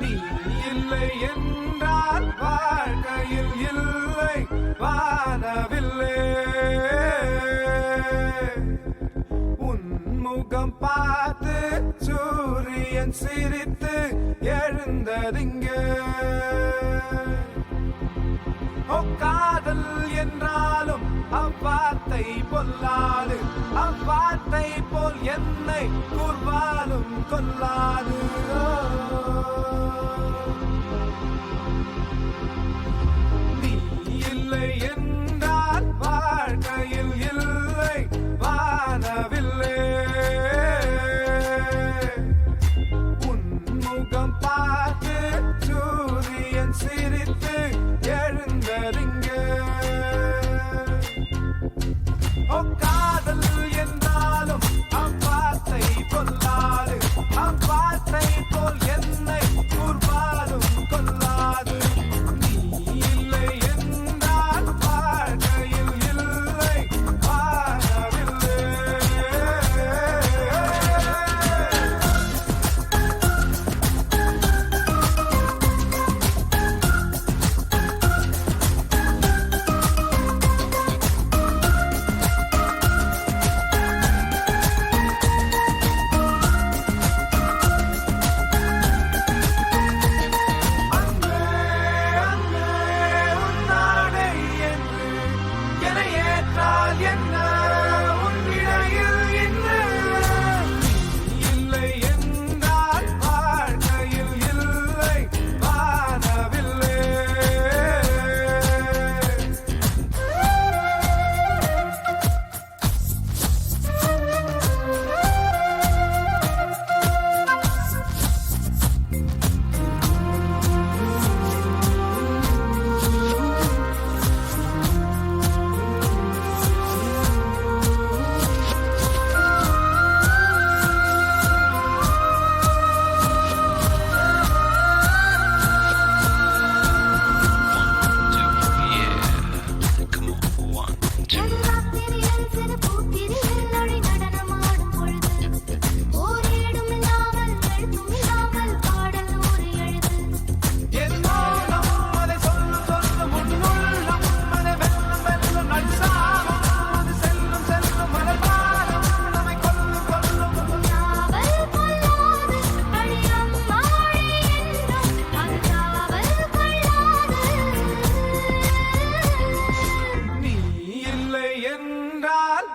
நீ இல்லை என்றால் வாழ்க்கையில் இல்லை வானவில்லை. உன்முகம் பார்த்து சூரியன் சிரித்து எழுந்ததிங்கே. காதல் என்றாலும் அவ்வார்த்தை பொல்லாது, அவ்வார்த்தை போல் என்னை கூர்வாலும் கொல்லாது. நீ இல்லை என்றால் வாழ்க்கையில் இல்லை வானவில்லை. உன்முகம் பார்த்து சூரியன் சிரித்து எழுந்ததிங்கே. காதல் என்றாலும் அவ்வார்த்தை பொல்லாது, அவ்வார்த்தை போல் என்னை கூர்வாலும் கொல்லாது. நீ இல்லை என்றால் வாழ்க்கையில் இல்லை வானவில்லை.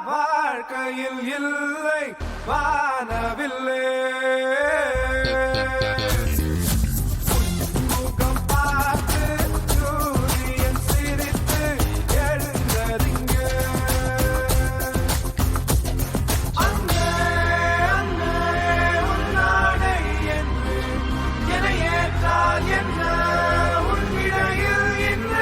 வாழ்க்கையில் இல்லை வானவில்லை. உன்முகம் பார்த்து சூரியன் சிரித்து எழுந்ததிங்கே. அங்கே அங்கே உன்னாடை என்று என்னை ஏற்றால் என்ன உன் இடையில் என்ன.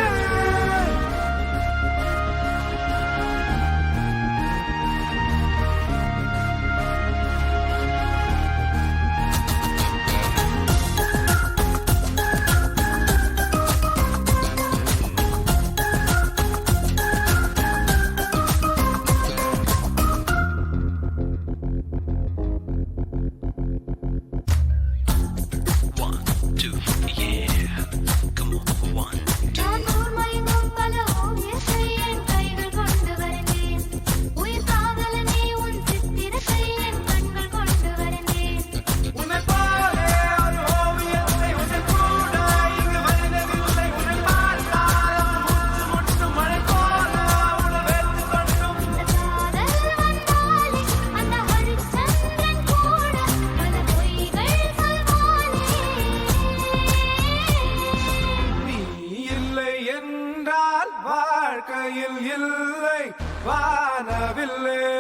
வாழ்க்கையில் இல்லை வானவில்லை.